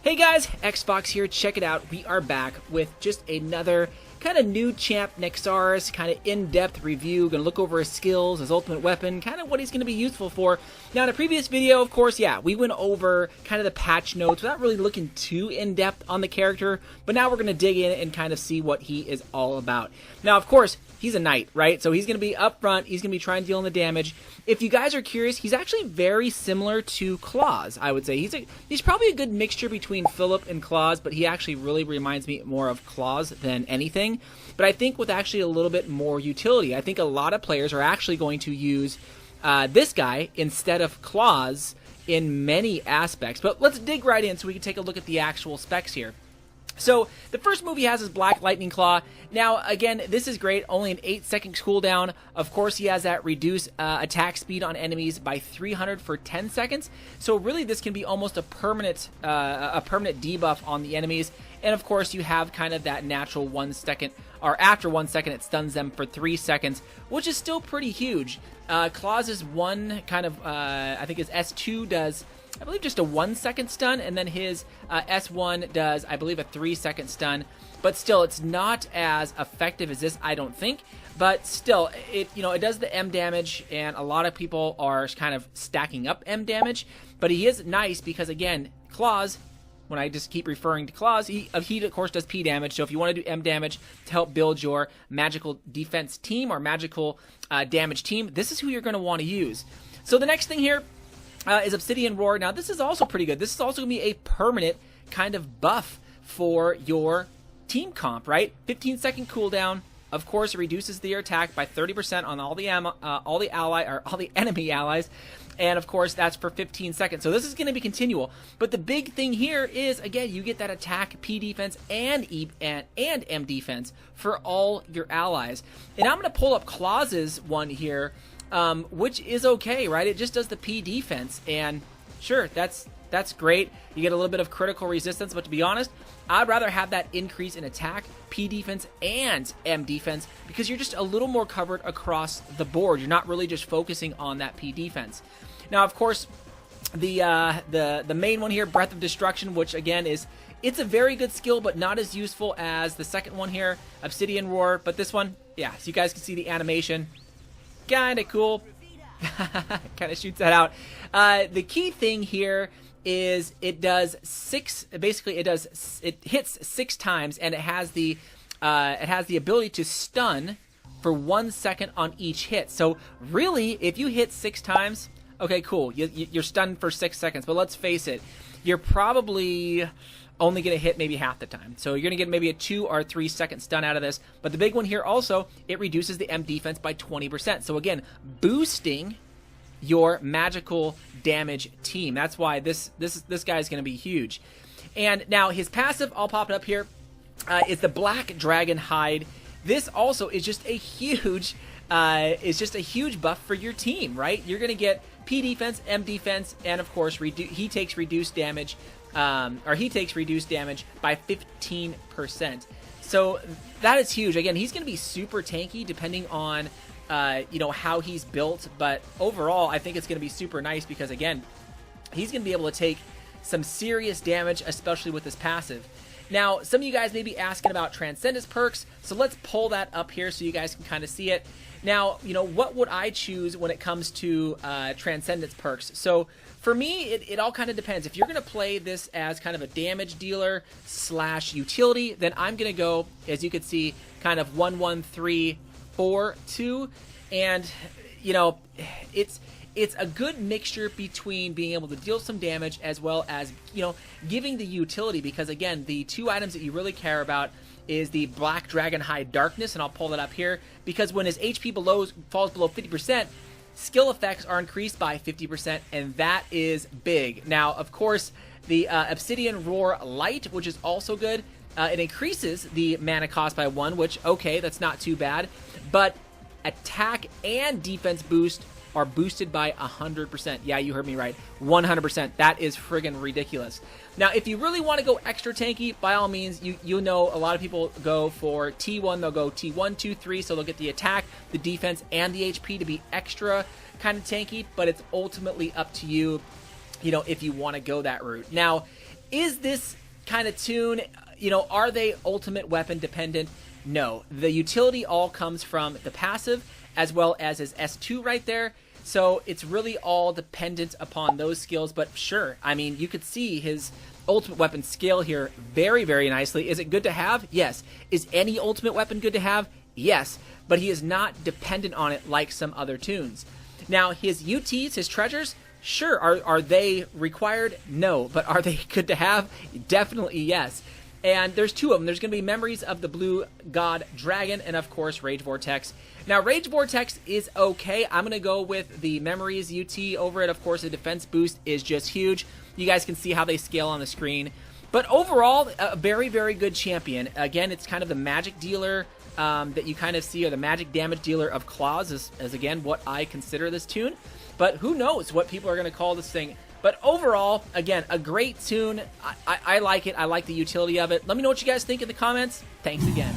Hey guys, Xbox here, check it out, we are back with just another kind of new champ, Neraxis, kind of in-depth review, gonna look over his skills, his ultimate weapon, kind of what he's gonna be useful for. Now in a previous video, of course, yeah, we went over kind of the patch notes without really looking too in-depth on the character, but now we're gonna dig in and kind of see what he is all about. Now, of course, he's a knight, right? So he's going to be up front. He's going to be trying to deal in the damage. If you guys are curious, he's actually very similar to Claus, I would say. He's probably a good mixture between Philip and Claus, but he actually really reminds me more of Claus than anything. But I think with actually a little bit more utility. I think a lot of players are actually going to use this guy instead of Claus in many aspects. But let's dig right in so we can take a look at the actual specs here. So, the first move he has is Black Lightning Claw. Now, again, this is great, only an 8-second cooldown. Of course, he has that reduced attack speed on enemies by 300 for 10 seconds. So, really, this can be almost a permanent debuff on the enemies. And, of course, you have kind of that natural 1 second, or after 1 second, it stuns them for 3 seconds, which is still pretty huge. Claus's one kind of, I think his S2 does, I believe, just a 1 second stun, and then his S1 does, I believe, a 3 second stun. But still, it's not as effective as this, I don't think. But still, it does the M damage, and a lot of people are kind of stacking up M damage. But he is nice because, again, Claus, when I just keep referring to Claus, he of course does P damage. So if you want to do M damage to help build your magical defense team or magical damage team, this is who you're going to want to use. So the next thing here is Obsidian Roar. Now, this is also pretty good. This is also going to be a permanent kind of buff for your team comp, right? 15-second cooldown. Of course, it reduces their attack by 30% on all the enemy allies. And, of course, that's for 15 seconds. So this is going to be continual. But the big thing here is, again, you get that attack, P defense, and M defense for all your allies. And I'm going to pull up Claus's one here, which is okay, right? It just does the P defense, and sure, that's great. You get a little bit of critical resistance, but to be honest, I'd rather have that increase in attack, P defense, and M defense, because you're just a little more covered across the board. You're not really just focusing on that P defense. Now, of course, the main one here, Breath of Destruction, which again it's a very good skill, but not as useful as the second one here, Obsidian Roar. But this one, yeah, so you guys can see the animation. Kinda cool. Kind of shoots that out. The key thing here is it hits 6 times, and it has the ability to stun for 1 second on each hit. So really, if you hit 6 times, okay, cool, you're stunned for 6 seconds. But let's face it, you're probably only going to hit maybe half the time. So you're going to get maybe a 2 or 3 second stun out of this. But the big one here also, it reduces the M defense by 20%. So again, boosting your magical damage team. That's why this guy is going to be huge. And now his passive, I'll pop it up here, is the Black Dragon Hide. This also is just a huge buff for your team, right? You're going to get P defense, M defense, and of course he takes reduced damage. He takes reduced damage by 15%. So that is huge. Again, he's going to be super tanky depending on how he's built, but overall I think it's going to be super nice because, again, he's going to be able to take some serious damage, especially with his passive. Now, some of you guys may be asking about Transcendence Perks, so let's pull that up here so you guys can kind of see it. Now, what would I choose when it comes to Transcendence Perks? So for me, it all kind of depends. If you're going to play this as kind of a damage dealer / utility, then I'm going to go, as you can see, kind of 1-1-3-4-2, and it's a good mixture between being able to deal some damage as well as giving the utility, because again, the 2 items that you really care about is the Black Dragon Hide Darkness, and I'll pull that up here, because when his HP falls below 50%, skill effects are increased by 50%, and that is big. Now, of course, the Obsidian Roar Light, which is also good, it increases the mana cost by 1, which, okay, that's not too bad, but attack and defense boost are boosted by 100%. Yeah, you heard me right. 100%. That is friggin' ridiculous. Now, if you really want to go extra tanky, by all means, you know a lot of people go for T1. They'll go T1, 2, 3, so they'll get the attack, the defense, and the HP to be extra kind of tanky, but it's ultimately up to you, if you want to go that route. Now, Is this kind of tune, you know, are they ultimate weapon dependent? No. The utility all comes from the passive as well as his S2 right there. So it's really all dependent upon those skills. But sure, I mean, you could see his ultimate weapon scale here very, very nicely. Is it good to have? Yes. Is any ultimate weapon good to have? Yes. But he is not dependent on it like some other tunes. Now, his UTs, his treasures, sure. Are they required? No. But are they good to have? Definitely yes. And there's two of them. There's going to be Memories of the Blue God Dragon and, of course, Rage Vortex. Now, Rage Vortex is okay. I'm going to go with the Memories UT over it. Of course, the defense boost is just huge. You guys can see how they scale on the screen. But overall, a very, very good champion. Again, it's kind of the magic dealer that you kind of see, or the magic damage dealer of claws, as again, what I consider this tune. But who knows what people are going to call this thing. But overall, again, a great tune. I like it. I like the utility of it. Let me know what you guys think in the comments. Thanks again.